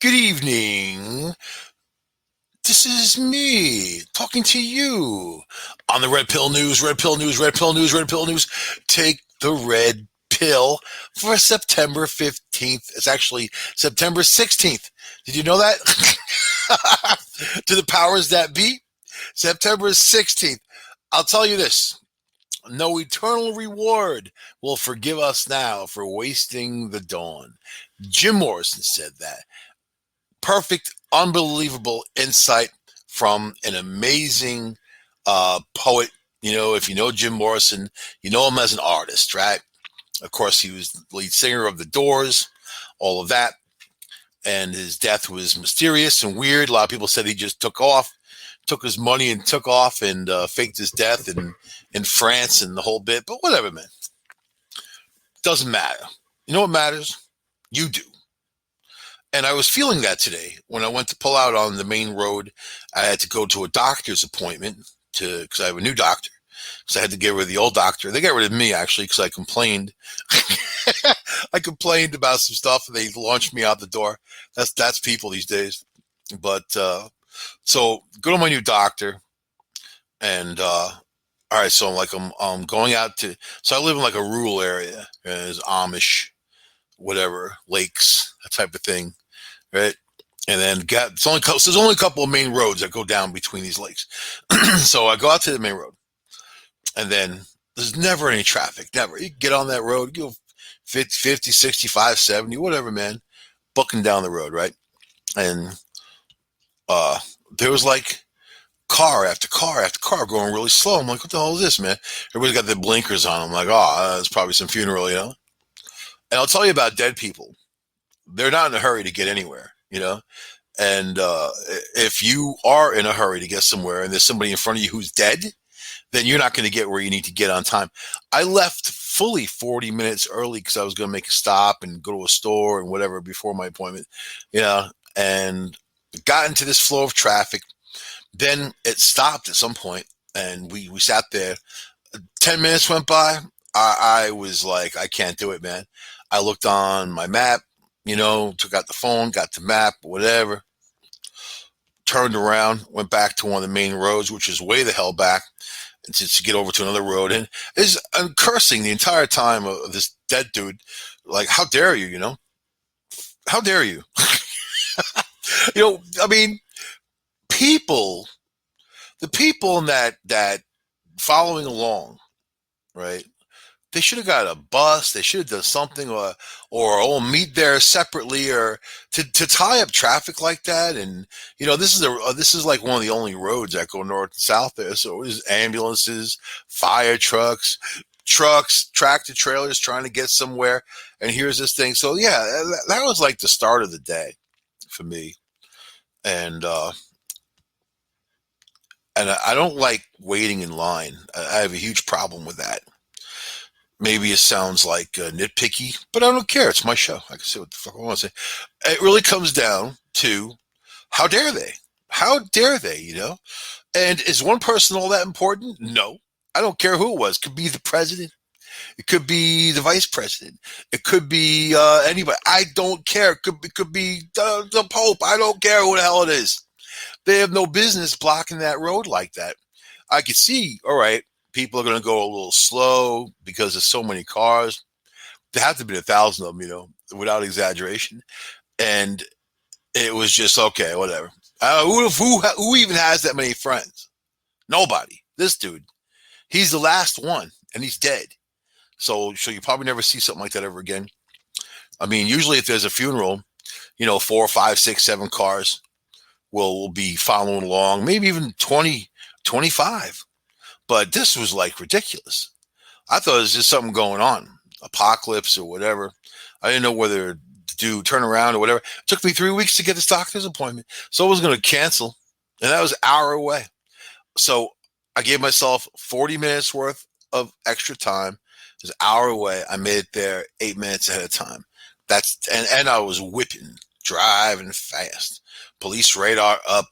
Good evening. This is me talking to you on the Red Pill News, Red Pill News, Red Pill News, Red Pill News. Take the red pill for September 15th. It's actually September 16th. Did you know that? To the powers that be, September 16th. I'll tell you this. No eternal reward will forgive us now for wasting the dawn. Jim Morrison said that. Perfect, unbelievable insight from an amazing poet. You know, if you know Jim Morrison, you know him as an artist, right? Of course, he was the lead singer of The Doors, all of that. And his death was mysterious and weird. A lot of people said he just took off, took his money and took off and faked his death in France and the whole bit. But whatever, man. Doesn't matter. You know what matters? You do. And I was feeling that today when I went to pull out on the main road. I had to go to a doctor's appointment because I have a new doctor. So I had to get rid of the old doctor. They got rid of me, actually, because I complained. I complained about some stuff, and they launched me out the door. That's people these days. But so go to my new doctor, and all right. So I'm going out to. So I live in like a rural area. There's Amish, whatever, lakes, that type of thing, right? And then there's only a couple of main roads that go down between these lakes. So I go out to the main road, and then there's never any traffic, never. You get on that road, you go 50, 65, 70, whatever, man, booking down the road, right? And there was like car after car after car going really slow. I'm like, what the hell is this, man? Everybody's got their blinkers on. I'm like, it's probably some funeral, you know? And I'll tell you about dead people. They're not in a hurry to get anywhere, you know? And if you are in a hurry to get somewhere and there's somebody in front of you who's dead, then you're not going to get where you need to get on time. I left fully 40 minutes early because I was going to make a stop and go to a store and whatever before my appointment, you know, and got into this flow of traffic. Then it stopped at some point, and we sat there. 10 minutes went by. I was like, I can't do it, man. I looked on my map, you know, took out the phone, got the map, whatever, turned around, went back to one of the main roads, which is way the hell back, to get over to another road. And I'm cursing the entire time of this dead dude. Like, how dare you, you know? How dare you? You know, I mean, the people in that following along, right? They should have got a bus. They should have done something, or meet there separately, or to tie up traffic like that. And you know, this is like one of the only roads that go north and south there. So it was ambulances, fire trucks, tractor trailers trying to get somewhere. And here's this thing. So yeah, that was like the start of the day for me. And I don't like waiting in line. I have a huge problem with that. Maybe it sounds like nitpicky, but I don't care. It's my show. I can say what the fuck I want to say. It really comes down to how dare they? How dare they, you know? And is one person all that important? No. I don't care who it was. It could be the president. It could be the vice president. It could be anybody. I don't care. It could be the Pope. I don't care who the hell it is. They have no business blocking that road like that. I could see, all right, people are going to go a little slow because there's so many cars. There have to be 1,000 of them, you know, without exaggeration. And it was just, okay, whatever. Who even has that many friends? Nobody. This dude, he's the last one, and he's dead. So you probably never see something like that ever again. I mean, usually if there's a funeral, you know, 4, 5, 6, 7 cars will be following along, maybe even 20, 25. But this was like ridiculous. I thought it was just something going on, apocalypse or whatever. I didn't know whether to do turn around or whatever. It took me 3 weeks to get this doctor's appointment. So I was going to cancel, and that was an hour away. So I gave myself 40 minutes worth of extra time. It was an hour away. I made it there 8 minutes ahead of time. And I was whipping, driving fast. Police radar up,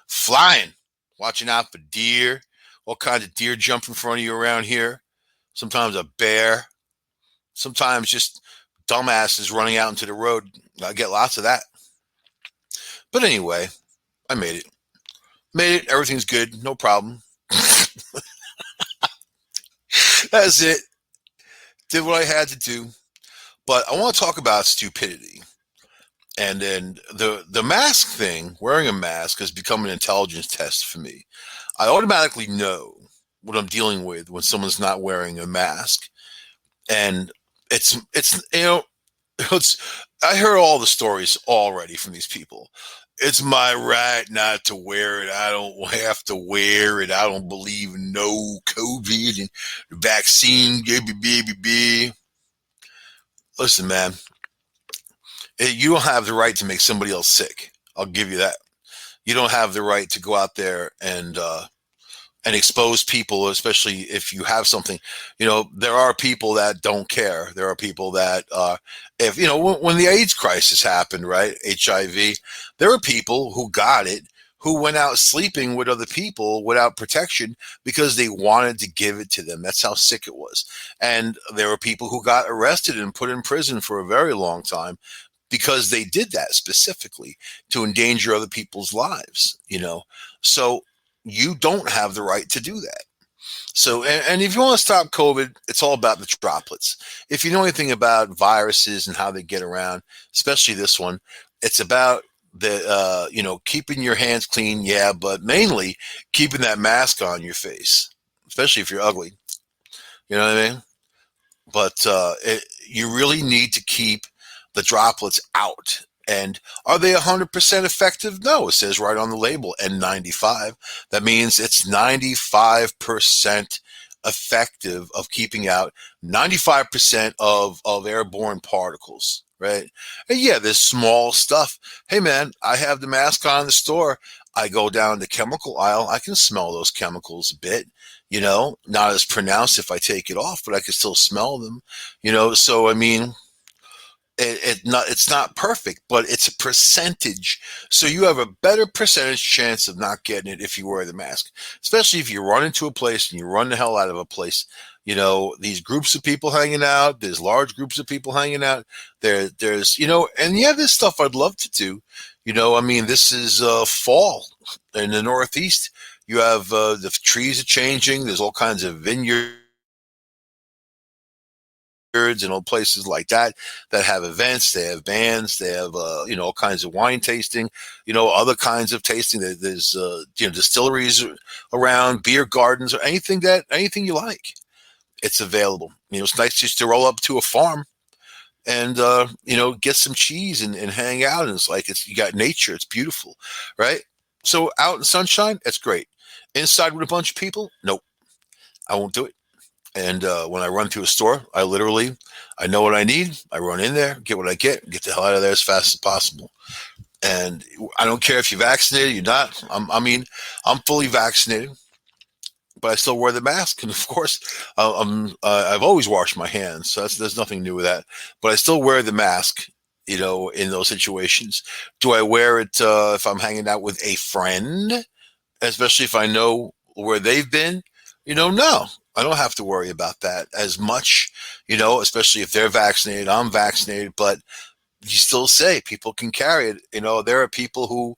flying, watching out for deer. All kinds of deer jump in front of you around here. Sometimes a bear. Sometimes just dumbasses running out into the road. I get lots of that. But anyway, I made it. Made it. Everything's good. No problem. That's it. Did what I had to do. But I want to talk about stupidity. And then the mask thing, wearing a mask has become an intelligence test for me. I automatically know what I'm dealing with when someone's not wearing a mask. And it's it's I heard all the stories already from these people. It's my right not to wear it. I don't have to wear it. I don't believe in no COVID and vaccine. Baby, baby, baby. Listen, man, you don't have the right to make somebody else sick. I'll give you that. You don't have the right to go out there and expose people, especially if you have something. There are people that don't care. There are people that, if when the AIDS crisis happened, right, HIV, there were people who got it who went out sleeping with other people without protection because they wanted to give it to them. That's how sick it was. And there were people who got arrested and put in prison for a very long time because they did that specifically to endanger other people's lives. So you don't have the right to do that. So, and if you want to stop COVID, it's all about the droplets. If you know anything about viruses and how they get around, especially this one, it's about keeping your hands clean, yeah, but mainly keeping that mask on your face, especially if you're ugly. You know what I mean? But you really need to keep the droplets out. And are they 100% effective? No, it says right on the label N95. That means it's 95% effective of keeping out 95% of airborne particles, right? And yeah, there's small stuff. Hey, man, I have the mask on in the store. I go down the chemical aisle. I can smell those chemicals a bit. Not as pronounced if I take it off, but I can still smell them. So I mean, it's not perfect, but it's a percentage. So you have a better percentage chance of not getting it if you wear the mask, especially if you run into a place and you run the hell out of a place. These groups of people hanging out. There's large groups of people hanging out. There's and yeah, this stuff I'd love to do. I mean, this is fall in the Northeast. You have the trees are changing. There's all kinds of vineyards and old places like that have events. They have bands. They have all kinds of wine tasting. Other kinds of tasting. There's distilleries around, beer gardens, or anything you like. It's available. It's nice just to roll up to a farm and get some cheese and hang out. And it's like you got nature. It's beautiful, right? So out in sunshine, that's great. Inside with a bunch of people, nope, I won't do it. And when I run through a store, I know what I need. I run in there, get what I get the hell out of there as fast as possible. And I don't care if you're vaccinated, you're not. I'm fully vaccinated, but I still wear the mask. And of course, I've always washed my hands, so there's nothing new with that. But I still wear the mask, in those situations. Do I wear it if I'm hanging out with a friend, especially if I know where they've been? No, I don't have to worry about that as much, especially if they're vaccinated, I'm vaccinated, but you still say people can carry it. There are people who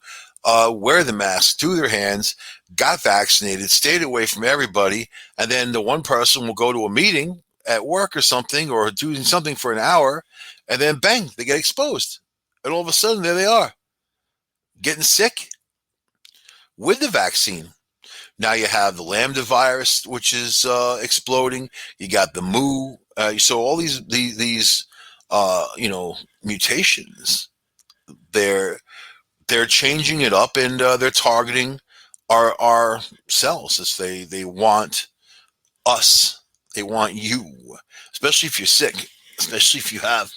wear the mask through their hands, got vaccinated, stayed away from everybody, and then the one person will go to a meeting at work or something or doing something for an hour, and then bang, they get exposed. And all of a sudden, there they are, getting sick with the vaccine. Now you have the Lambda virus, which is exploding. You got the Mu. So all these mutations, they're changing it up, and they're targeting our cells. As they want us. They want you, especially if you're sick, especially if you have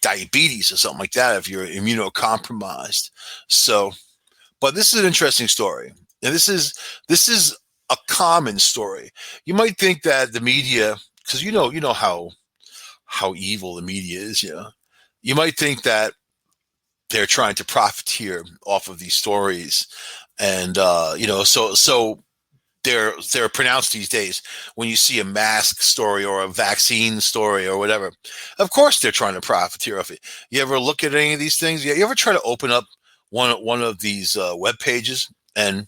diabetes or something like that, if you're immunocompromised. So, but this is an interesting story. And this is a common story. You might think that the media, because you know how evil the media is, you might think that they're trying to profiteer off of these stories, and so they're pronounced these days. When you see a mask story or a vaccine story or whatever, of course they're trying to profiteer off it. You ever look at any of these things? You ever try to open up one of these web pages, and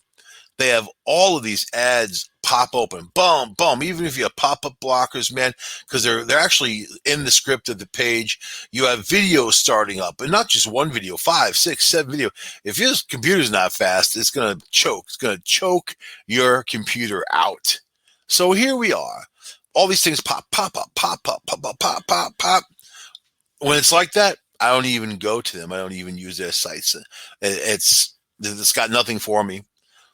they have all of these ads pop open, boom, boom. Even if you have pop-up blockers, man, because they're actually in the script of the page. You have videos starting up, and not just one video, 5, 6, 7 video. If your computer's not fast, it's gonna choke. It's gonna choke your computer out. So here we are. All these things pop, pop up, pop up, pop up, pop, pop, pop. When it's like that, I don't even go to them. I don't even use their sites. It's got nothing for me.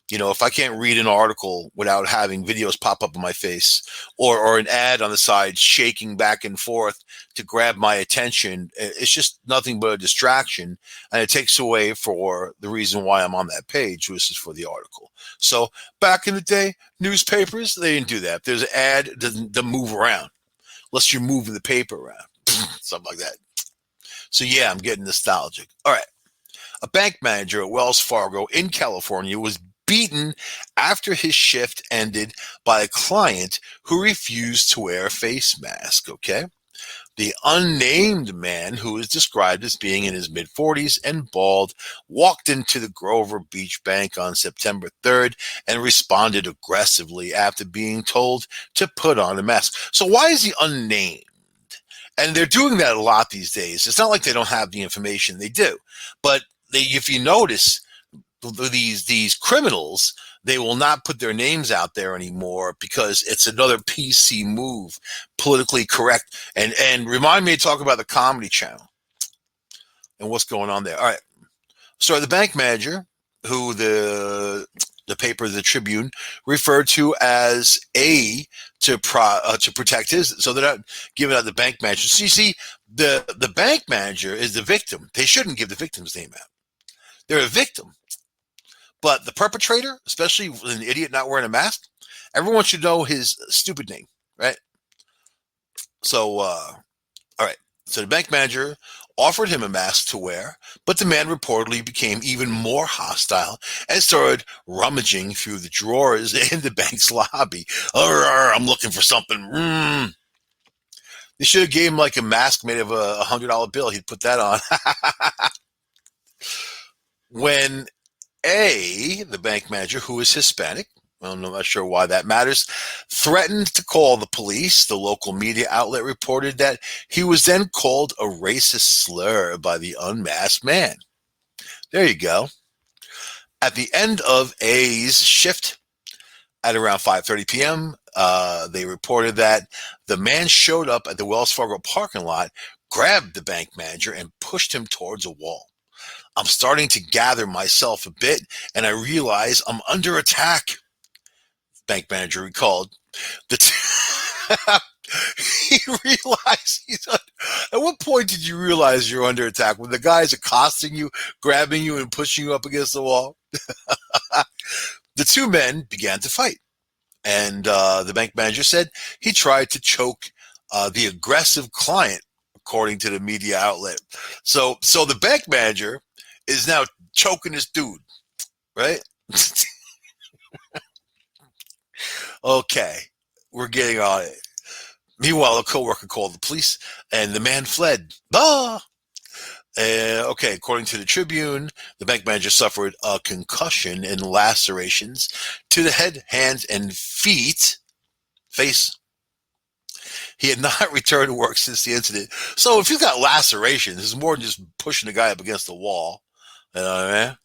You know, if I can't read an article without having videos pop up in my face, or an ad on the side shaking back and forth to grab my attention, it's just nothing but a distraction. And it takes away for the reason why I'm on that page, which is for the article. So back in the day, newspapers, they didn't do that. There's an ad, it doesn't move around unless you're moving the paper around, something like that. So yeah, I'm getting nostalgic. All right. A bank manager at Wells Fargo in California was beaten after his shift ended by a client who refused to wear a face mask. Okay. The unnamed man, who is described as being in his mid-40s and bald, walked into the Grover Beach Bank on September 3rd and responded aggressively after being told to put on a mask. So why is he unnamed? And they're doing that a lot these days. It's not like they don't have the information. They do. But if you notice, these criminals, they will not put their names out there anymore because it's another PC move, politically correct. And remind me to talk about the Comedy Channel and what's going on there. All right. So the bank manager, who the paper, the Tribune, referred to as A to protect his, so they're not giving out the bank manager. So you see, the bank manager is the victim. They shouldn't give the victim's name out. They're a victim. But the perpetrator, especially an idiot not wearing a mask, everyone should know his stupid name, right? So, all right. So the bank manager offered him a mask to wear, but the man reportedly became even more hostile and started rummaging through the drawers in the bank's lobby. I'm looking for something. They should have gave him like a mask made of a $100 bill. He'd put that on. When the bank manager, who is Hispanic, I'm not sure why that matters, threatened to call the police, the local media outlet reported that he was then called a racist slur by the unmasked man. There you go. At the end of A's shift at around 5:30 p.m., they reported that the man showed up at the Wells Fargo parking lot, grabbed the bank manager, and pushed him towards a wall. I'm starting to gather myself a bit, and I realize I'm under attack, bank manager recalled. He realized at what point did you realize you're under attack? When the guy's accosting you, grabbing you, and pushing you up against the wall? The two men began to fight, and the bank manager said he tried to choke the aggressive client, according to the media outlet. So the bank manager is now choking this dude, right? Okay, we're getting on it. Meanwhile, a coworker called the police, and the man fled. Okay, according to the Tribune, the bank manager suffered a concussion and lacerations to the head, hands, and face. He had not returned to work since the incident. So if he's got lacerations, it's more than just pushing the guy up against the wall. You know what I mean?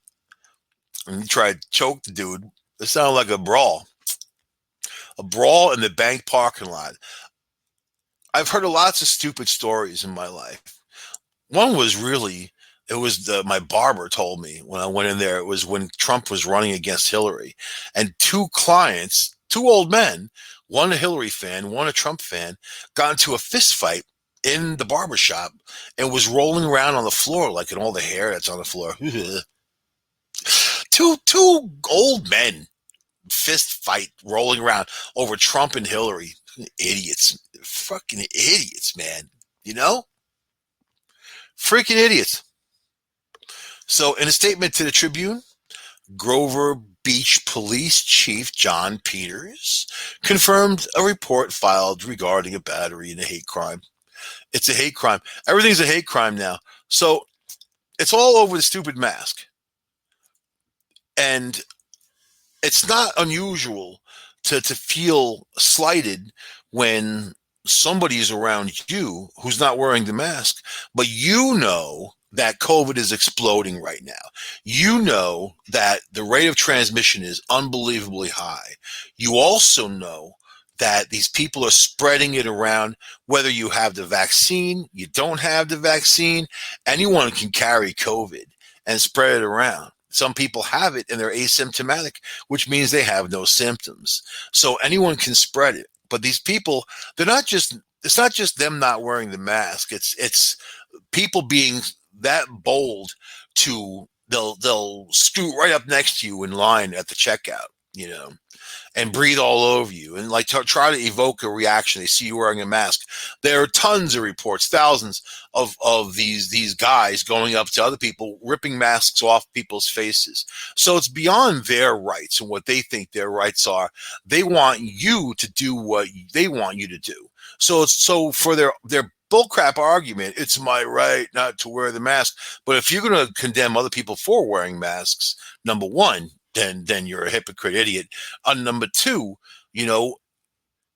And he tried to choke the dude. It sounded like a brawl. A brawl in the bank parking lot. I've heard lots of stupid stories in my life. One was my barber told me when I went in there, it was when Trump was running against Hillary. And two clients, two old men, one a Hillary fan, one a Trump fan, got into a fist fight in the barbershop and was rolling around on the floor, like in all the hair that's on the floor. Two old men fist fight rolling around over Trump and Hillary. Idiots. Fucking idiots, man. You know? Freaking idiots. So in a statement to the Tribune, Grover Beach Police Chief John Peters confirmed a report filed regarding a battery and a hate crime. It's a hate crime. Everything's a hate crime now. So it's all over the stupid mask. And it's not unusual to feel slighted when somebody's around you who's not wearing the mask, but you know that COVID is exploding right now. You know that the rate of transmission is unbelievably high. You also know that these people are spreading it around, whether you have the vaccine, you don't have the vaccine, anyone can carry COVID and spread it around. Some people have it and they're asymptomatic, which means they have no symptoms. So anyone can spread it. But these people, they're not just, it's not just them not wearing the mask. It's people being that bold to they'll scoot right up next to you in line at the checkout, you know, and breathe all over you and like try to evoke a reaction. They see you wearing a mask. There are tons of reports, thousands of these guys going up to other people, ripping masks off people's faces. So it's beyond their rights and what they think their rights are. They want you to do what they want you to do. So it's so for their bullcrap argument, it's my right not to wear the mask. But if you're going to condemn other people for wearing masks, number one, then you're a hypocrite idiot. Number two, you know,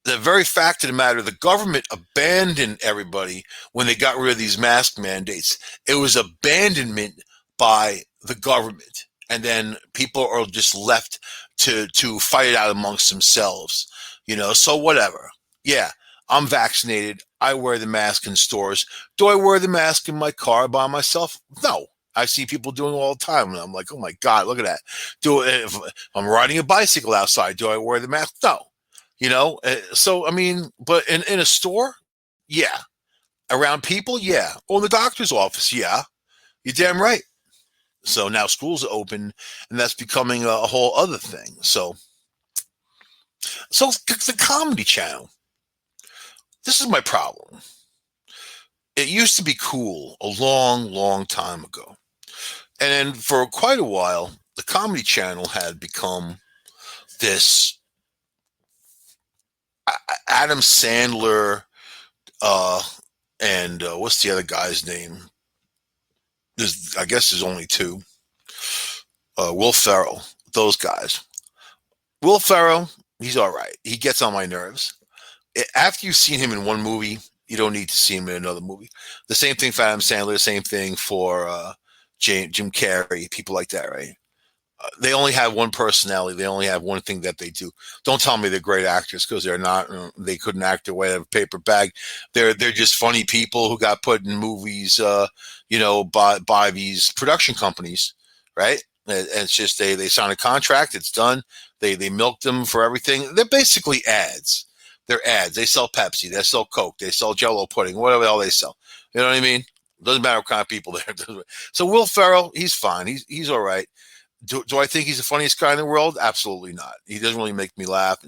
the very fact of the matter, the government abandoned everybody when they got rid of these mask mandates. It was abandonment by the government. And then people are just left to fight it out amongst themselves, you know, so whatever. Yeah, I'm vaccinated. I wear the mask in stores. Do I wear the mask in my car by myself? No. I see people doing it all the time, and I'm like, oh my God, look at that. If I'm riding a bicycle outside, do I wear the mask? No. You know, so I mean, but in a store, yeah. Around people, yeah. Or in the doctor's office, yeah. You're damn right. So now schools are open, and that's becoming a whole other thing. So the Comedy Channel. This is my problem. It used to be cool a long, long time ago. And then for quite a while, the Comedy Channel had become this Adam Sandler uh, and what's the other guy's name? I guess there's only two. Will Ferrell, those guys. Will Ferrell, he's all right. He gets on my nerves. After you've seen him in one movie, you don't need to see him in another movie. The same thing for Adam Sandler, same thing for Jim Carrey, people like that, right? They only have one personality. They only have one thing that they do. Don't tell me they're great actors because they're not. They couldn't act their way out of a paper bag. They're just funny people who got put in movies, you know, by these production companies, right? And it's just they sign a contract. It's done. They milk them for everything. They're basically ads. They're ads. They sell Pepsi. They sell Coke. They sell Jell-O pudding. Whatever the hell they sell. You know what I mean? Doesn't matter what kind of people they're. So Will Ferrell, he's fine. He's all right. Do I think he's the funniest guy in the world? Absolutely not. He doesn't really make me laugh.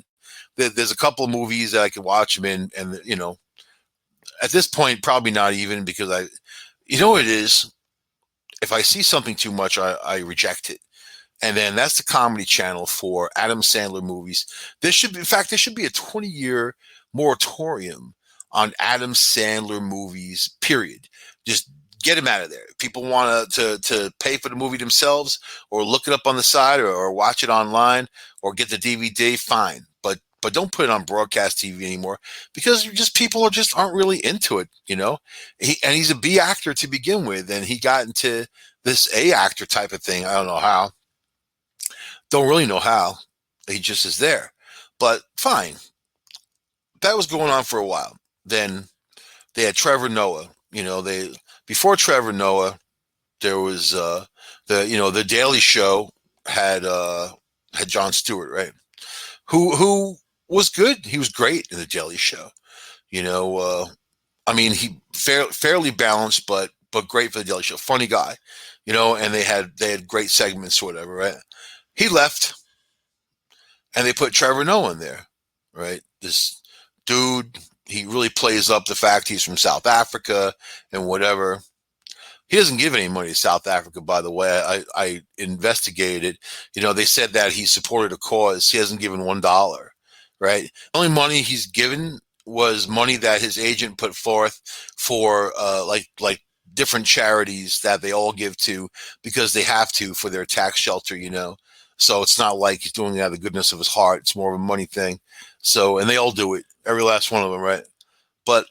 There's a couple of movies that I can watch him in, and you know, at this point, probably not even because you know what it is. If I see something too much, I reject it, and then that's the Comedy Channel for Adam Sandler movies. In fact, there should be a 20-year moratorium on Adam Sandler movies. Period. Just get him out of there. If people want to pay for the movie themselves or look it up on the side or watch it online or get the DVD, fine. But don't put it on broadcast TV anymore because just people aren't really into it, you know. He's a B actor to begin with, and he got into this A actor type of thing. I don't know how. Don't really know how. He just is there. But fine. That was going on for a while. Then they had Trevor Noah. You know, before Trevor Noah, there was the Daily Show had Jon Stewart, right? Who was good. He was great in the Daily Show. You know, I mean, he fairly balanced, but great for the Daily Show. Funny guy, you know. And they had great segments or whatever, right? He left, and they put Trevor Noah in there, right? This dude, he really plays up the fact he's from South Africa and whatever. He doesn't give any money to South Africa, by the way. I investigated it. You know, they said that he supported a cause. He hasn't given $1, right? The only money he's given was money that his agent put forth for like different charities that they all give to because they have to for their tax shelter, you know. So it's not like he's doing it out of the goodness of his heart. It's more of a money thing. So, and they all do it, every last one of them, right? But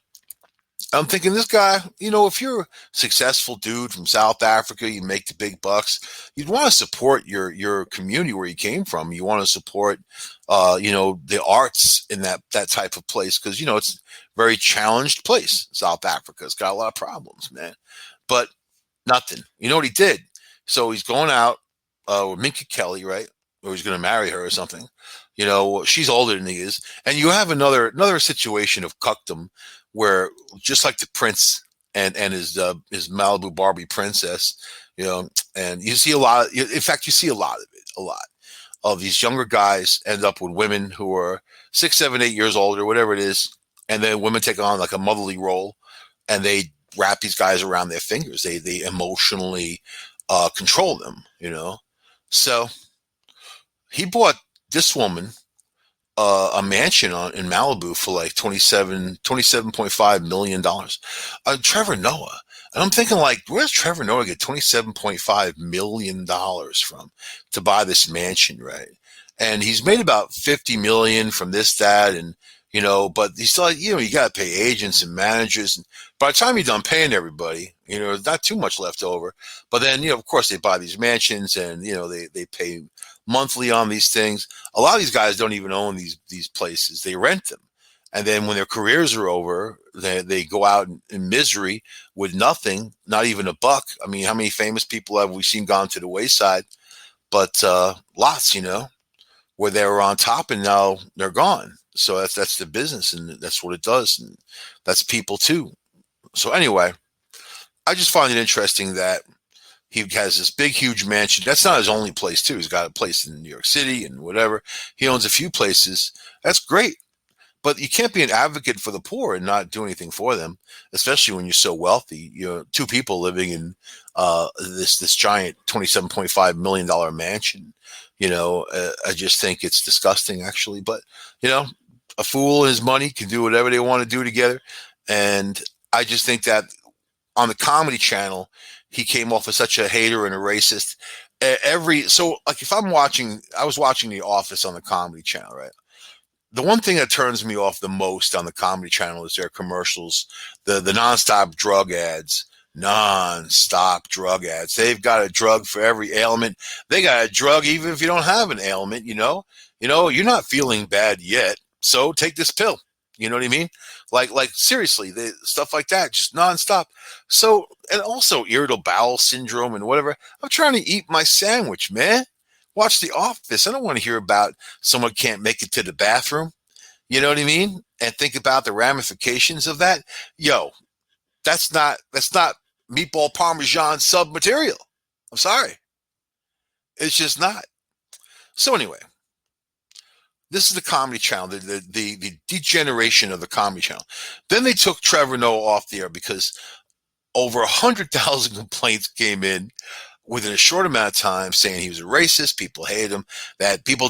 I'm thinking this guy, if you're a successful dude from South Africa, you make the big bucks, you'd want to support your community where you came from. You want to support, the arts in that type of place because it's a very challenged place. South Africa, it's got a lot of problems, man. But nothing. You know what he did? So he's going out with Minka Kelly, right? Or he's going to marry her or something. She's older than he is, and you have another situation of cuckdom where, just like the prince and his Malibu Barbie princess, and you see a lot. In fact, you see a lot of it. A lot of these younger guys end up with women who are 6, 7, 8 years old or whatever it is, and then women take on like a motherly role, and they wrap these guys around their fingers. They emotionally control them. So he bought this woman a mansion in Malibu for like $27.5 million. Trevor Noah. And I'm thinking, like, where's Trevor Noah get $27.5 million from to buy this mansion, right? And he's made about 50 million from this, that, and but he's still, you got to pay agents and managers. And by the time you're done paying everybody, there's not too much left over. But then, of course, they buy these mansions and, they pay monthly on these things. A lot of these guys don't even own these places. They rent them. And then when their careers are over, they go out in misery with nothing, not even a buck. I mean, how many famous people have we seen gone to the wayside? But lots, where they were on top and now they're gone. So that's the business, and that's what it does. And that's people too. So anyway, I just find it interesting that he has this big, huge mansion. That's not his only place too. He's got a place in New York City and whatever. He owns a few places. That's great. But you can't be an advocate for the poor and not do anything for them, especially when you're so wealthy. Two people living in this giant $27.5 million mansion. I just think it's disgusting, actually. But a fool and his money can do whatever they want to do together, and I just think that on the Comedy Channel, he came off as such a hater and a racist. Like if I was watching The Office on the Comedy Channel, right? The one thing that turns me off the most on the Comedy Channel is their commercials, the nonstop drug ads. Non-stop drug ads. They've got a drug for every ailment. They got a drug even if you don't have an ailment. You're not feeling bad yet, so take this pill. You know what I mean? Like seriously, stuff like that, just nonstop. So, and also irritable bowel syndrome and whatever. I'm trying to eat my sandwich, man. Watch The Office. I don't want to hear about someone can't make it to the bathroom. You know what I mean? And think about the ramifications of that. Yo, that's not meatball parmesan sub material. I'm sorry. It's just not. So anyway, this is the Comedy Channel, the degeneration of the Comedy Channel. Then they took Trevor Noah off the air because over 100,000 complaints came in within a short amount of time saying he was a racist. People hated him. That people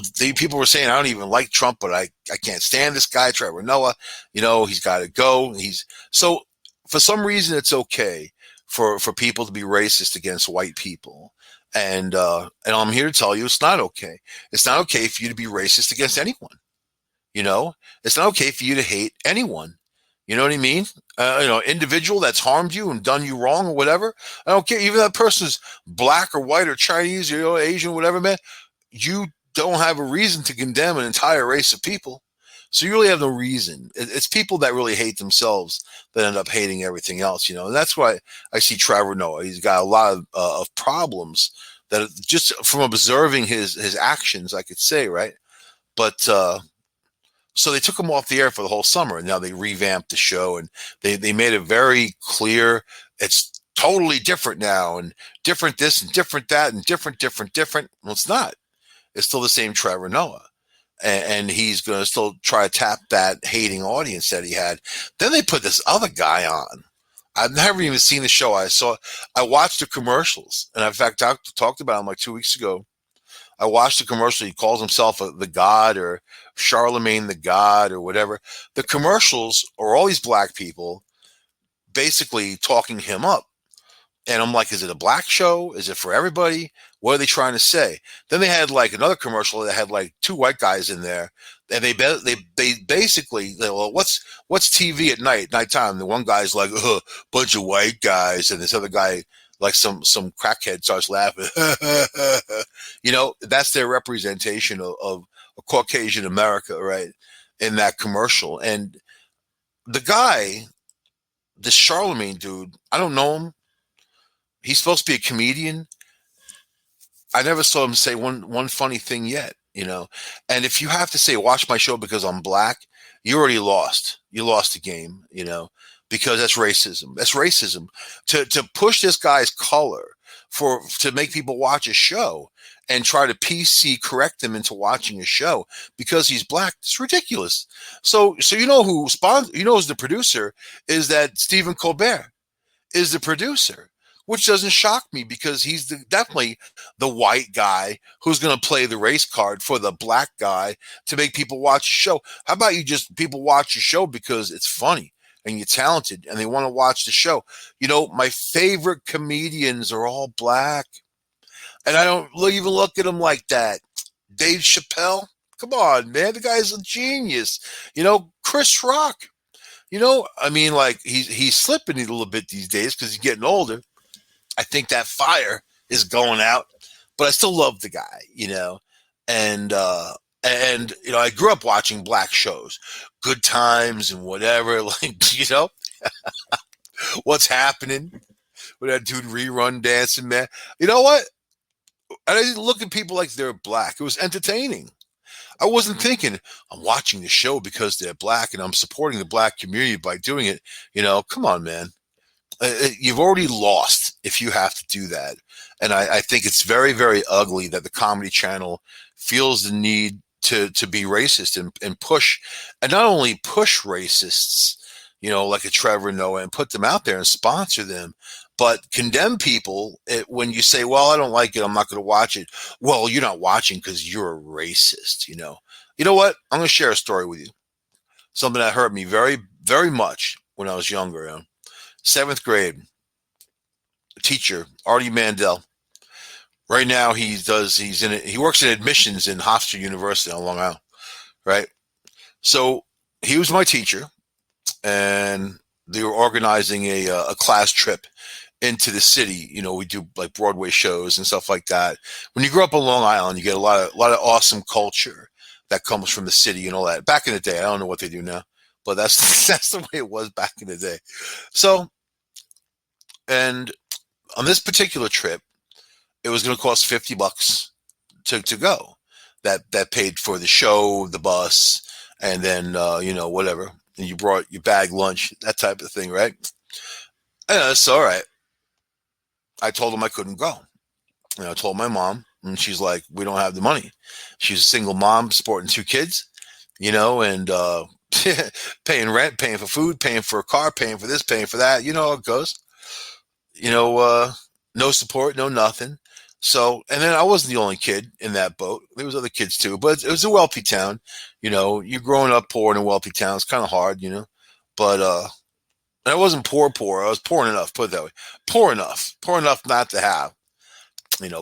were saying, I don't even like Trump, but I can't stand this guy, Trevor Noah. He's got to go. So for some reason, it's okay for people to be racist against white people. And I'm here to tell you it's not okay. It's not okay for you to be racist against anyone. It's not okay for you to hate anyone. You know what I mean? Individual that's harmed you and done you wrong or whatever. I don't care. Even that person's black or white or Chinese or Asian, whatever, man. You don't have a reason to condemn an entire race of people. So you really have no reason. It's people that really hate themselves that end up hating everything else, And that's why I see Trevor Noah. He's got a lot of problems that just from observing his actions, I could say, right? But so they took him off the air for the whole summer, and now they revamped the show, and they made it very clear it's totally different now, and different this and different that and different. Well, it's not. It's still the same Trevor Noah. And he's going to still try to tap that hating audience that he had. Then they put this other guy on. I've never even seen the show. I watched the commercials, and in fact, I talked about him like 2 weeks ago. I watched the commercial. He calls himself the God or Charlemagne the God or whatever. The commercials are all these black people basically talking him up. And I'm like, is it a black show? Is it for everybody? What are they trying to say? Then they had like another commercial that had like two white guys in there, and they basically, well, what's TV at nighttime? The one guy's like, bunch of white guys, and this other guy, like some crackhead, starts laughing. That's their representation of a Caucasian America, right? In that commercial, and the guy, this Charlemagne dude, I don't know him. He's supposed to be a comedian. I never saw him say one funny thing yet, And if you have to say watch my show because I'm black, you already lost. You lost the game, because that's racism. That's racism. To push this guy's color to make people watch a show and try to PC correct them into watching a show because he's black, it's ridiculous. So who's the producer is that Stephen Colbert is the producer, which doesn't shock me because he's definitely the white guy who's going to play the race card for the black guy to make people watch a show. How about people watch a show because it's funny and you're talented and they want to watch the show? My favorite comedians are all black, and I don't even look at them like that. Dave Chappelle, come on, man, the guy's a genius. Chris Rock. Like he's slipping it a little bit these days because he's getting older. I think that fire is going out, but I still love the guy, and I grew up watching black shows, Good Times and whatever, what's happening with that dude rerun dancing, man. You know what? I didn't look at people like they're black. It was entertaining. I wasn't thinking I'm watching the show because they're black and I'm supporting the black community by doing it. Come on, man. You've already lost if you have to do that. And I think it's very, very ugly that the Comedy Channel feels the need to be racist and push, and not only push racists, like a Trevor Noah, and put them out there and sponsor them, but condemn people when you say, well, I don't like it, I'm not going to watch it. Well, you're not watching because you're a racist, You know what? I'm going to share a story with you. Something that hurt me very, very much when I was younger. 7th grade, teacher, Artie Mandel. Right now he works in admissions in Hofstra University on Long Island, right? So he was my teacher, and they were organizing a class trip into the city. We do like Broadway shows and stuff like that. When you grow up on Long Island, you get a lot of awesome culture that comes from the city and all that. Back in the day, I don't know what they do now, but that's the way it was back in the day. So, and on this particular trip, it was going to cost $50 to go. That paid for the show, the bus, and then whatever. And you brought your bag lunch, that type of thing, right? And that's all right. I told him I couldn't go. And I told my mom, and she's like, "We don't have the money." She's a single mom supporting 2 kids, and paying rent, paying for food, paying for a car, paying for this, paying for that. You know how it goes. No support, no nothing. So, and then I wasn't the only kid in that boat. There was other kids too, but it was a wealthy town. You're growing up poor in a wealthy town. It's kind of hard, but, and I wasn't poor. I was poor enough, put it that way. Poor enough not to have,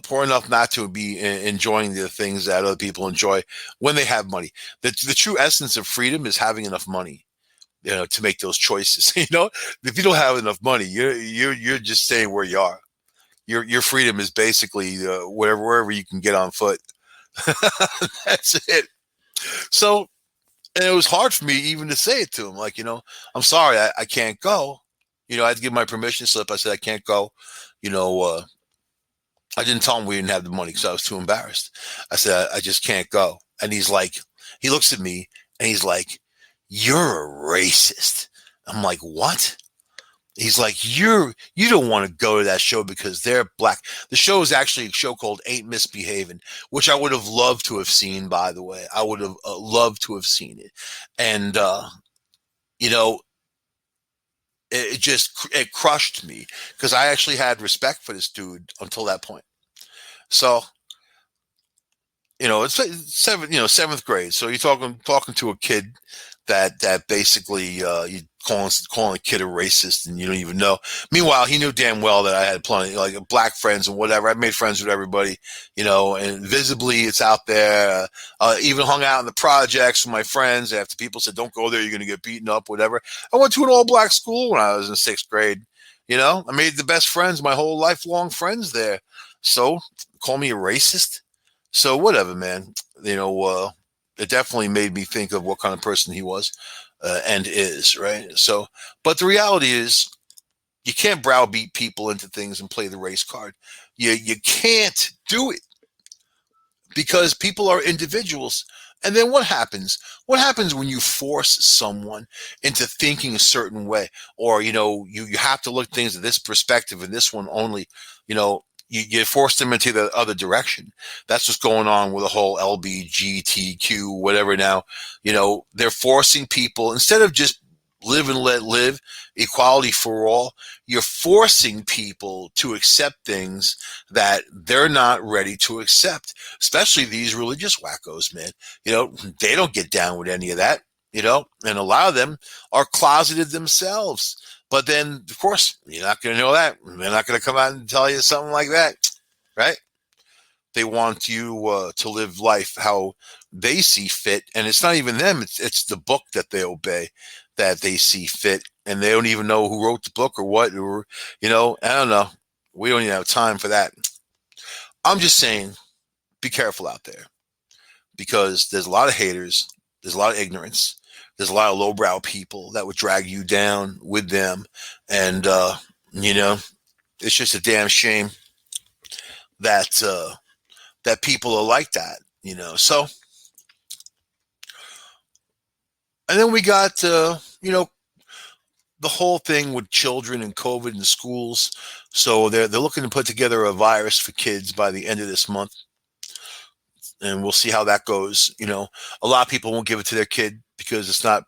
poor enough not to be enjoying the things that other people enjoy when they have money. The true essence of freedom is having enough money, to make those choices. If you don't have enough money, you're just staying where you are. Your freedom is basically wherever you can get on foot. That's it. So, and it was hard for me even to say it to him. Like, I'm sorry, I can't go. I had to give my permission slip. I said, I can't go. I didn't tell him we didn't have the money because I was too embarrassed. I said, I just can't go. And he looks at me and he's like, "You're a racist." I'm like, "What?" He's like, you don't want to go to that show because they're black. The show is actually a show called Ain't Misbehaving, which I would have loved to have seen, by the way. I would have loved to have seen it. And, it crushed me because I actually had respect for this dude until that point. So, it's 7th grade. So you're talking to a kid that basically you calling a kid a racist, and you don't even know. Meanwhile, he knew damn well that I had plenty like black friends and whatever. I made friends with everybody, and visibly it's out there. Even hung out in the projects with my friends after people said, "Don't go there, you're going to get beaten up," whatever. I went to an all black school when I was in sixth grade. I made the best friends, my whole lifelong friends there. So call me a racist? So whatever, man. It definitely made me think of what kind of person he was and is, right? So, but the reality is, you can't browbeat people into things and play the race card. You can't do it because people are individuals. And then what happens? What happens when you force someone into thinking a certain way? Or, you have to look at things at this perspective and this one only, you force them into the other direction. That's what's going on with the whole LBGTQ, whatever now. They're forcing people, instead of just live and let live, equality for all, you're forcing people to accept things that they're not ready to accept, especially these religious wackos, man. They don't get down with any of that, and a lot of them are closeted themselves. But then, of course, you're not going to know that. They're not going to come out and tell you something like that, right? They want you to live life how they see fit. And it's not even them. It's the book that they obey, that they see fit. And they don't even know who wrote the book or what. Or, I don't know. We don't even have time for that. I'm just saying, be careful out there. Because there's a lot of haters. There's a lot of ignorance. There's a lot of lowbrow people that would drag you down with them. And, it's just a damn shame that that people are like that, So, and then we got, the whole thing with children and COVID in schools. So they're looking to put together a virus for kids by the end of this month. And we'll see how that goes. A lot of people won't give it to their kid because it's not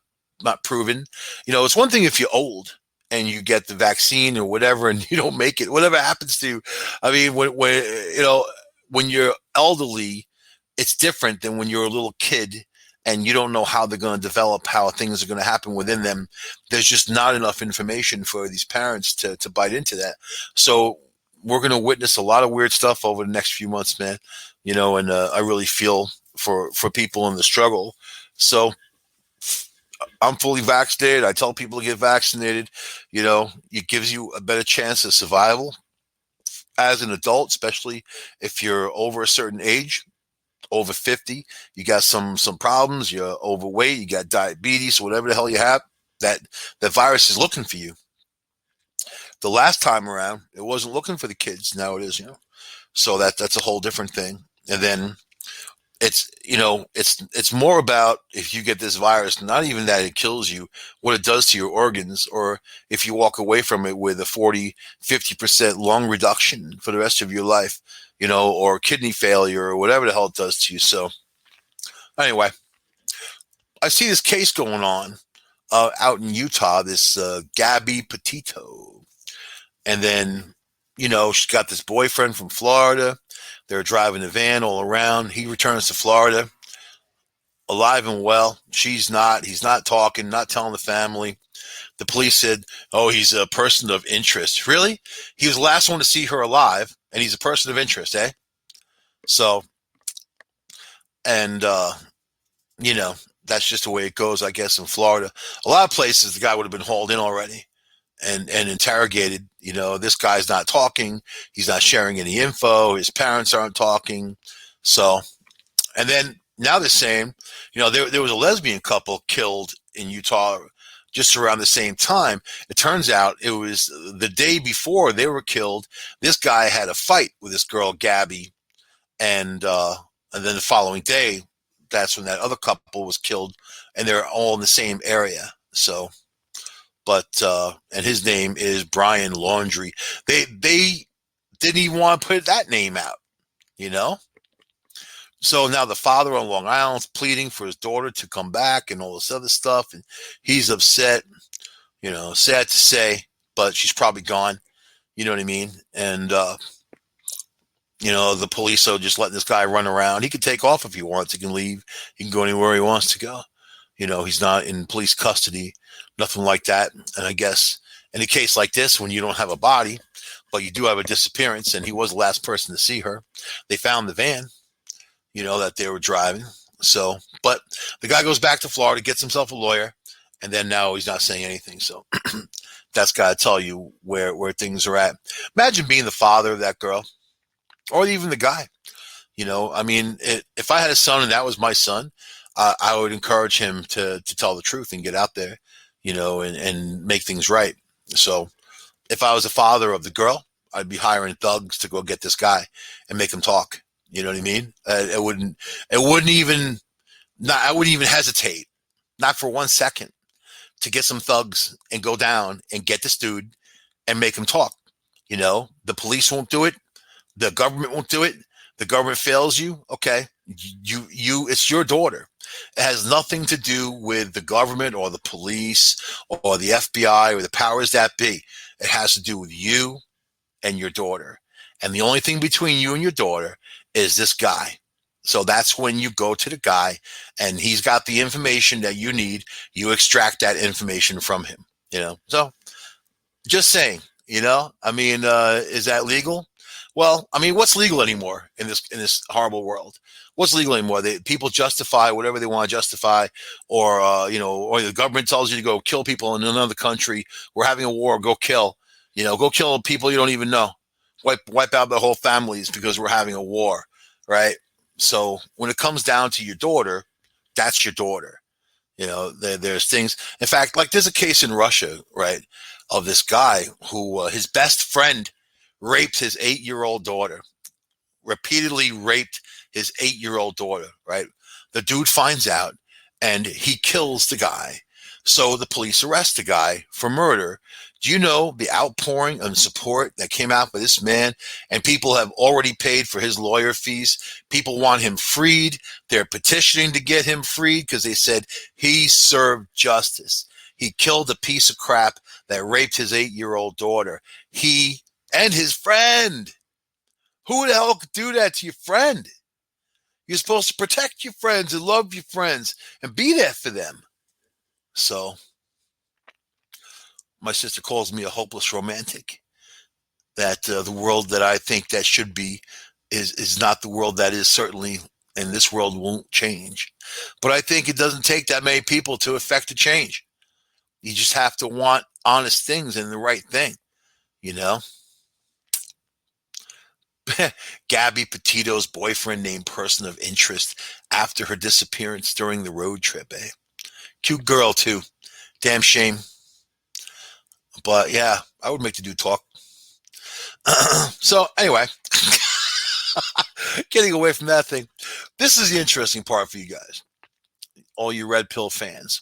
proven. It's one thing if you're old and you get the vaccine or whatever and you don't make it, whatever happens to you. I mean, when you're elderly, it's different than when you're a little kid and you don't know how they're going to develop, how things are going to happen within them. There's just not enough information for these parents to bite into that. So we're going to witness a lot of weird stuff over the next few months, man. And I really feel for people in the struggle. So I'm fully vaccinated. I tell people to get vaccinated. It gives you a better chance of survival as an adult, especially if you're over a certain age, over 50. You got some problems. You're overweight. You got diabetes, whatever the hell you have. That virus is looking for you. The last time around, it wasn't looking for the kids. Now it is, So that's a whole different thing. And then it's more about, if you get this virus, not even that it kills you, what it does to your organs, or if you walk away from it with a 40-50% lung reduction for the rest of your life, or kidney failure or whatever the hell it does to you. So anyway, I see this case going on out in Utah, this Gabby Petito. And then, she's got this boyfriend from Florida. They're driving the van all around. He returns to Florida alive and well. He's not talking, not telling the family. The police said, oh, he's a person of interest. Really? He was the last one to see her alive, and he's a person of interest, eh? So, and, that's just the way it goes, I guess, in Florida. A lot of places, the guy would have been hauled in already and interrogated. This guy's not talking. He's not sharing any info. His parents aren't talking. So, and then now they're saying, there was a lesbian couple killed in Utah just around the same time. It turns out it was the day before they were killed. This guy had a fight with this girl, Gabby. And then the following day, that's when that other couple was killed, and they're all in the same area. So, but and his name is Brian Laundrie. They didn't even want to put that name out, So now the father on Long Island's pleading for his daughter to come back and all this other stuff, and he's upset. Sad to say, but she's probably gone. You know what I mean? And the police are just letting this guy run around. He can take off if he wants. He can leave. He can go anywhere he wants to go. He's not in police custody, nothing like that. And I guess in a case like this, when you don't have a body, but you do have a disappearance, and he was the last person to see her, they found the van, that they were driving. So, but the guy goes back to Florida, gets himself a lawyer, and then now he's not saying anything. So that's got to tell you where things are at. Imagine being the father of that girl, or even the guy. I mean, if I had a son and that was my son, I would encourage him to tell the truth and get out there, and make things right. So if I was a father of the girl, I'd be hiring thugs to go get this guy and make him talk. You know what I mean? It wouldn't even, not, I wouldn't even hesitate, not for 1 second, to get some thugs and go down and get this dude and make him talk. The police won't do it. The government won't do it. The government fails you. Okay. It's your daughter. It has nothing to do with the government or the police or the FBI or the powers that be. It has to do with you and your daughter. And the only thing between you and your daughter is this guy. So that's when you go to the guy and he's got the information that you need. You extract that information from him, So just saying, I mean, is that legal? Well, I mean, what's legal anymore in this horrible world? What's legal anymore? People justify whatever they want to justify, or or the government tells you to go kill people in another country. We're having a war. Go kill. Go kill people you don't even know. Wipe out the whole families because we're having a war, right? So when it comes down to your daughter, that's your daughter. There's things. In fact, like there's a case in Russia, right, of this guy who his best friend raped his 8-year-old daughter, repeatedly raped his 8-year-old daughter, right? The dude finds out and he kills the guy. So the police arrest the guy for murder. Do you know the outpouring of support that came out for this man? And people have already paid for his lawyer fees. People want him freed. They're petitioning to get him freed because they said he served justice. He killed a piece of crap that raped his 8-year-old daughter. He and his friend. Who the hell could do that to your friend? You're supposed to protect your friends and love your friends and be there for them. So my sister calls me a hopeless romantic. That the world that I think that should be is not the world that is, certainly, and this world won't change. But I think it doesn't take that many people to affect a change. You just have to want honest things and the right thing, Gabby Petito's boyfriend named person of interest after her disappearance during the road trip, eh? Cute girl, too. Damn shame. But yeah, I would make the dude talk. So anyway, getting away from that thing, this is the interesting part for you guys, all you red pill fans.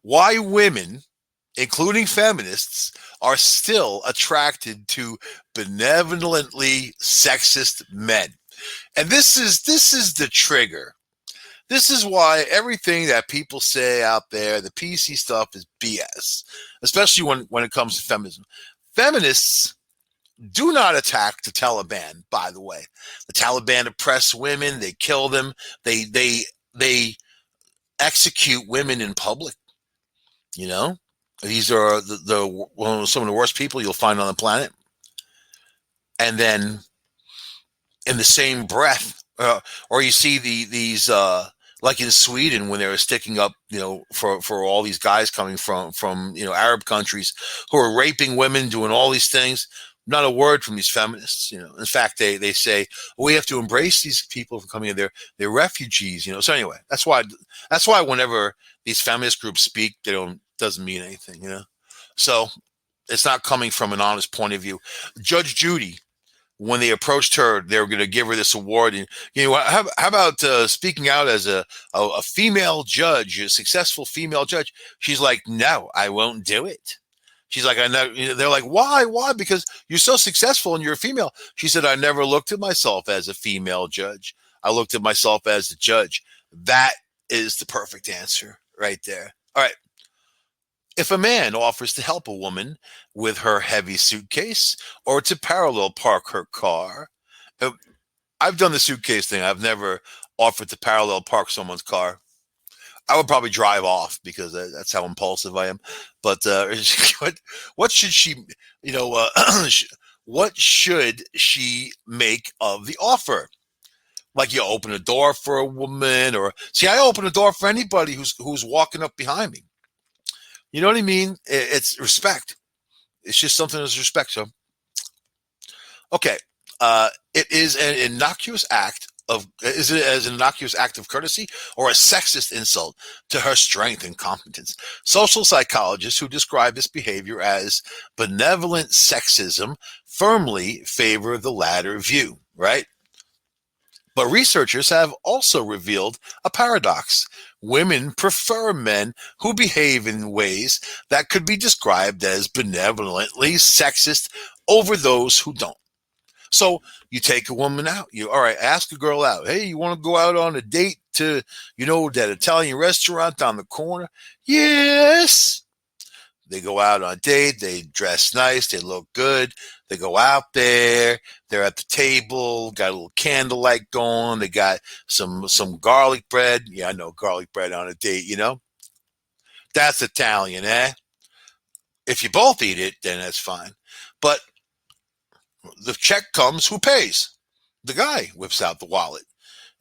Why women, including feminists, are still attracted to benevolently sexist men. And this is the trigger. This is why everything that people say out there, the PC stuff, is BS, especially when it comes to feminism. Feminists do not attack the Taliban, by the way. The Taliban oppress women, they kill them, they execute women in public. These are some of the worst people you'll find on the planet. And then in the same breath, or you see these like in Sweden when they were sticking up, for all these guys coming from Arab countries who are raping women, doing all these things. Not a word from these feminists. In fact, they say we have to embrace these people from coming in. They're refugees. So anyway, that's why whenever these feminist groups speak, doesn't mean anything. So it's not coming from an honest point of view. Judge Judy, when they approached her, they were going to give her this award. And how about speaking out as a female judge, a successful female judge? She's like, no, I won't do it. She's like, I know. They're like, why? Because you're so successful and you're a female. She said, I never looked at myself as a female judge. I looked at myself as a judge. That is the perfect answer right there. All right. If a man offers to help a woman with her heavy suitcase or to parallel park her car, I've done the suitcase thing. I've never offered to parallel park someone's car. I would probably drive off because that's how impulsive I am. But what should she, you know, what should she make of the offer? Like you open a door for a woman, or see, I open a door for anybody who's walking up behind me. You know what I mean? It's respect. It's just something as respect. So, okay, it is an innocuous act of is it as an innocuous act of courtesy or a sexist insult to her strength and competence? Social psychologists who describe this behavior as benevolent sexism firmly favor the latter view, right? But researchers have also revealed a paradox. Women prefer men who behave in ways that could be described as benevolently sexist over those who don't. So you take a woman out. You all right? Ask a girl out. Hey, you want to go out on a date to, that Italian restaurant down the corner? Yes. They go out on a date. They dress nice. They look good. They go out there. They're at the table. Got a little candlelight going. They got some garlic bread. Yeah, I know garlic bread on a date. That's Italian, eh? If you both eat it, then that's fine. But the check comes. Who pays? The guy whips out the wallet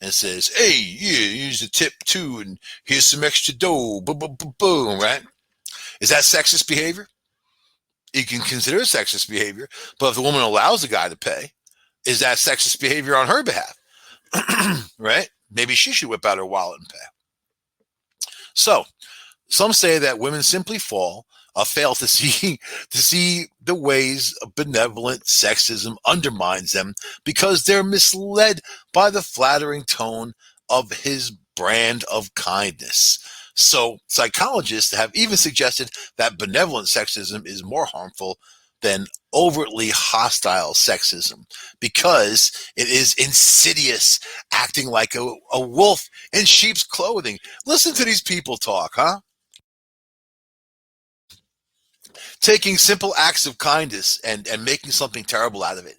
and says, "Hey, yeah, here's a tip too, and here's some extra dough." Boom, boom, boom, boom. Right? Is that sexist behavior? You can consider it sexist behavior, but if the woman allows the guy to pay, is that sexist behavior on her behalf? Right? Maybe she should whip out her wallet and pay. So, some say that women simply fail to see the ways of benevolent sexism undermines them because they're misled by the flattering tone of his brand of kindness. So psychologists have even suggested that benevolent sexism is more harmful than overtly hostile sexism because it is insidious, acting like a wolf in sheep's clothing. Listen to these people talk, huh? Taking simple acts of kindness and making something terrible out of it.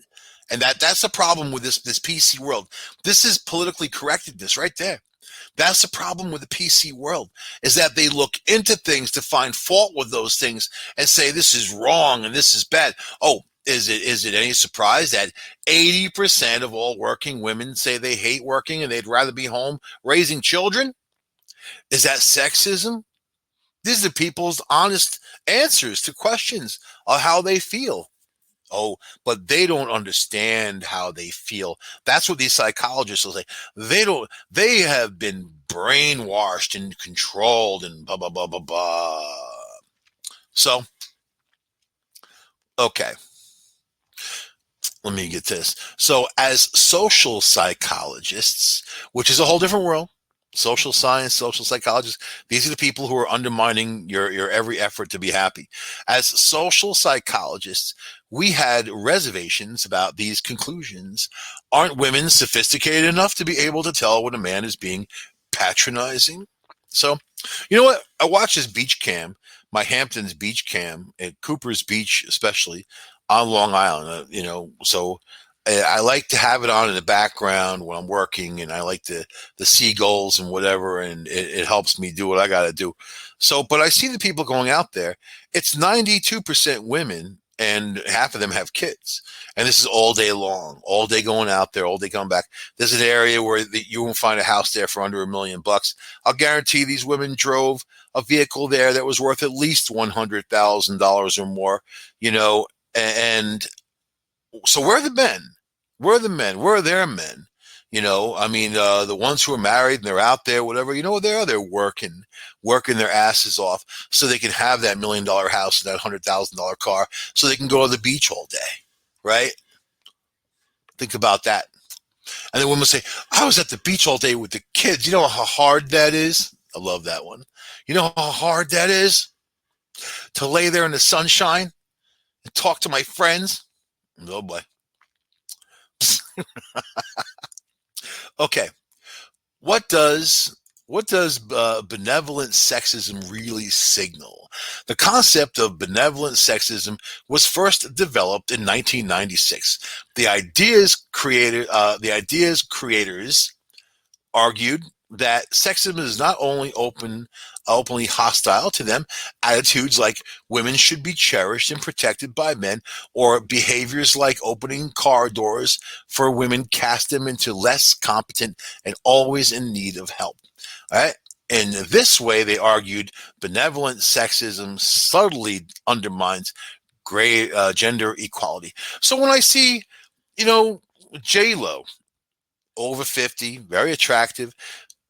And that's the problem with this PC world. This is politically correctness right there. That's the problem with the PC world, is that they look into things to find fault with those things and say this is wrong and this is bad. Oh, is it any surprise that 80% of all working women say they hate working and they'd rather be home raising children? Is that sexism? These are people's honest answers to questions of how they feel. Oh, but they don't understand how they feel. That's what these psychologists will say. They have been brainwashed and controlled and blah, blah, blah, blah, blah. So, okay. Let me get this. So, as social psychologists, which is a whole different world, social science, social psychologists, these are the people who are undermining your every effort to be happy. As social psychologists, we had reservations about these conclusions. Aren't women sophisticated enough to be able to tell when a man is being patronizing? So, you know what? I watched this beach cam, my Hamptons beach cam at Cooper's Beach, especially on Long Island. So I like to have it on in the background when I'm working, and I like the seagulls and whatever, and it helps me do what I got to do. So, but I see the people going out there. It's 92% women, and half of them have kids. And this is all day long, all day going out there, all day coming back. There's an area where you won't find a house there for under $1 million. I'll guarantee these women drove a vehicle there that was worth at least $100,000 or more, and so where are the men? Where are the men? Where are their men? The ones who are married and they're out there, whatever, they're working their asses off so they can have that $1 million house and that $100,000 car so they can go to the beach all day, right? Think about that. And then women say, I was at the beach all day with the kids. You know how hard that is? I love that one. You know how hard that is to lay there in the sunshine and talk to my friends? Oh boy. Okay. What does benevolent sexism really signal? The concept of benevolent sexism was first developed in 1996. The idea's creators argued that sexism is not only openly hostile to them. Attitudes like women should be cherished and protected by men, or behaviors like opening car doors for women, cast them into less competent and always in need of help. All right. In this way, they argued, benevolent sexism subtly undermines gender equality. So when I see, you know, J Lo, over 50, very attractive,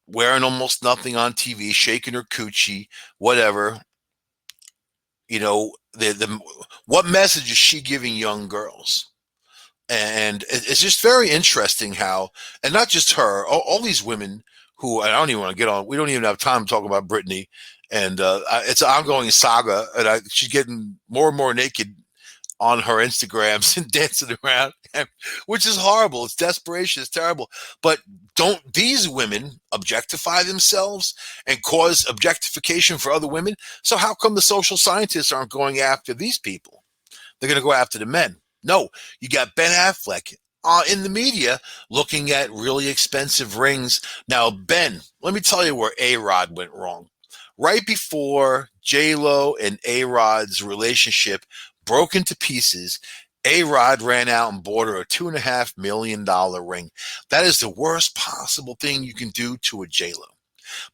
wearing almost nothing on TV, shaking her coochie, whatever. The what message is she giving young girls? And it's just very interesting how, and not just her, all these women who, I don't even want to get on. We don't even have time to talk about Britney, and it's an ongoing saga, and she's getting more and more naked on her Instagrams and dancing around, which is horrible. It's desperation. It's terrible. But don't these women objectify themselves and cause objectification for other women? So how come the social scientists aren't going after these people? They're going to go after the men. No, you got Ben Affleck in the media looking at really expensive rings. Now, Ben, let me tell you where A-Rod went wrong. Right before J-Lo and A-Rod's relationship broke into pieces, A-Rod ran out and bought her a $2.5 million ring. That is the worst possible thing you can do to a J-Lo,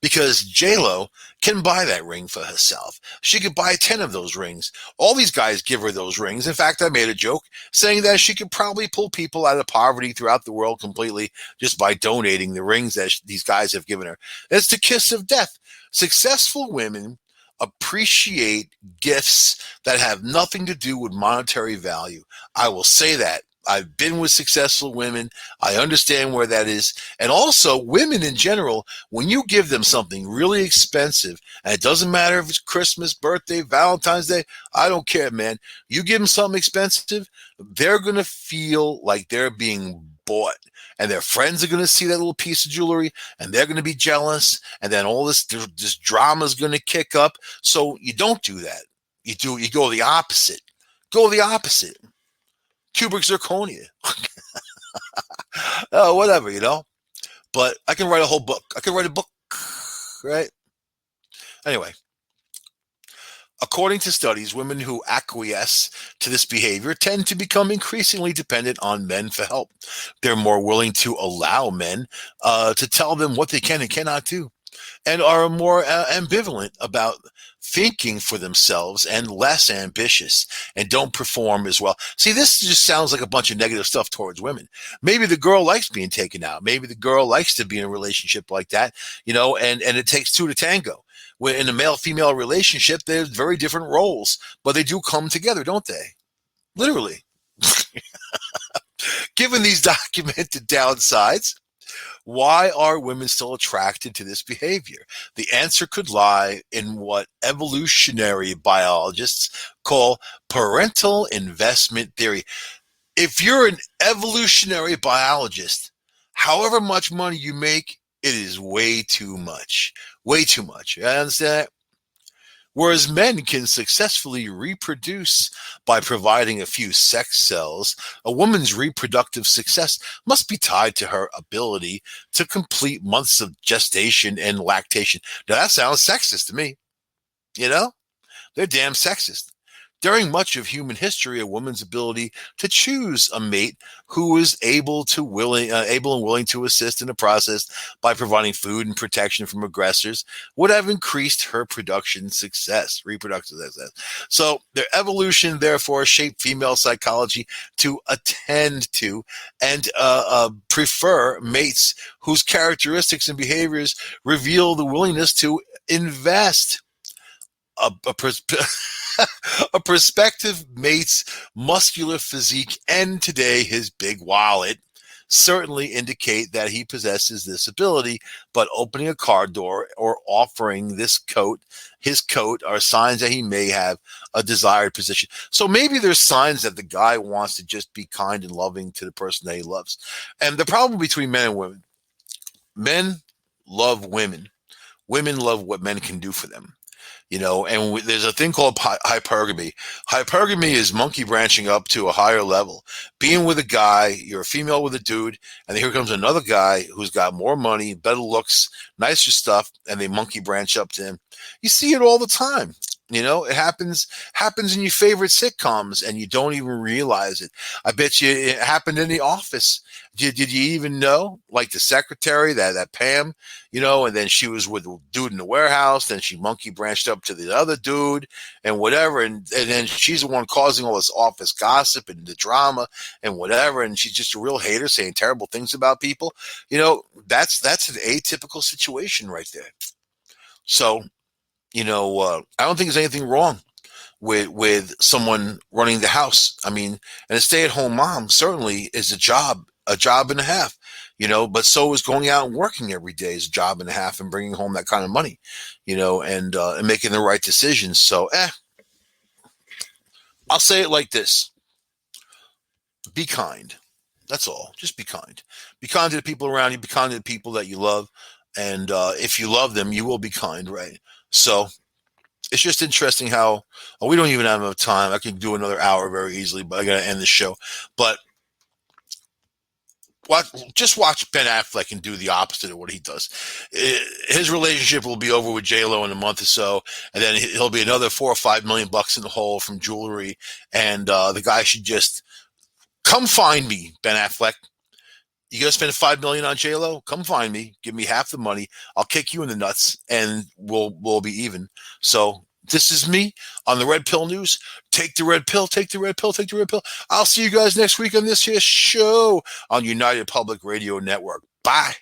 because J-Lo can buy that ring for herself. She could buy 10 of those rings. All these guys give her those rings. In fact, I made a joke saying that she could probably pull people out of poverty throughout the world completely just by donating the rings that these guys have given her. It's the kiss of death. Successful women appreciate gifts that have nothing to do with monetary value. I will say that. I've been with successful women. I understand where that is. And also, women in general, when you give them something really expensive, and it doesn't matter if it's Christmas, birthday, Valentine's Day, I don't care, man. You give them something expensive, they're going to feel like they're being bought. And their friends are going to see that little piece of jewelry, and they're going to be jealous. And then all this drama is going to kick up. So you don't do that. You go the opposite. Go the opposite. Cubic zirconia. Whatever, But I can write a whole book. I can write a book, right? Anyway, according to studies, women who acquiesce to this behavior tend to become increasingly dependent on men for help. They're more willing to allow men to tell them what they can and cannot do, and are more ambivalent about thinking for themselves and less ambitious and don't perform as well. See, this just sounds like a bunch of negative stuff towards women. Maybe the girl likes being taken out. Maybe the girl likes to be in a relationship like that, and it takes two to tango. When in a male-female relationship, there's very different roles, but they do come together, don't they? Literally. Given these documented downsides, why are women still attracted to this behavior? The answer could lie in what evolutionary biologists call parental investment theory. If you're an evolutionary biologist, however much money you make, it is way too much. Way too much. You understand? Whereas men can successfully reproduce by providing a few sex cells, a woman's reproductive success must be tied to her ability to complete months of gestation and lactation. Now, that sounds sexist to me. They're damn sexist. During much of human history, a woman's ability to choose a mate who is able and willing to assist in the process by providing food and protection from aggressors would have increased her reproductive success. So their evolution, therefore, shaped female psychology to attend to and prefer mates whose characteristics and behaviors reveal the willingness to invest. A prospective mate's muscular physique and today his big wallet certainly indicate that he possesses this ability, but opening a car door or offering his coat are signs that he may have a desired position. So maybe there's signs that the guy wants to just be kind and loving to the person that he loves. And the problem between men and women, men love women. Women love what men can do for them. And there's a thing called hypergamy. Hypergamy is monkey branching up to a higher level, being with a guy, you're a female with a dude, and then here comes another guy who's got more money, better looks, nicer stuff, and they monkey branch up to him. You see it all the time. It happens in your favorite sitcoms, and you don't even realize it. I bet you it happened in The Office. Did you even know? Like the secretary, that Pam, and then she was with the dude in the warehouse, then she monkey branched up to the other dude and whatever, and then she's the one causing all this office gossip and the drama and whatever, and she's just a real hater saying terrible things about people. That's an atypical situation right there. So, I don't think there's anything wrong with someone running the house. I mean, and a stay-at-home mom certainly is a job and a half, but so is going out and working every day is a job and a half and bringing home that kind of money, and making the right decisions. So, I'll say it like this: be kind. That's all. Just be kind. Be kind to the people around you. Be kind to the people that you love. And if you love them, you will be kind, right? So it's just interesting how we don't even have enough time. I can do another hour very easily, but I got to end the show. But just watch Ben Affleck and do the opposite of what he does. His relationship will be over with J-Lo in a month or so, and then he'll be another $4 or $5 million in the hole from jewelry. And the guy should just come find me, Ben Affleck. You gonna spend $5 million on J-Lo? Come find me. Give me half the money. I'll kick you in the nuts, and we'll be even. So this is me on the Red Pill News. Take the red pill. Take the red pill. Take the red pill. I'll see you guys next week on this here show on United Public Radio Network. Bye.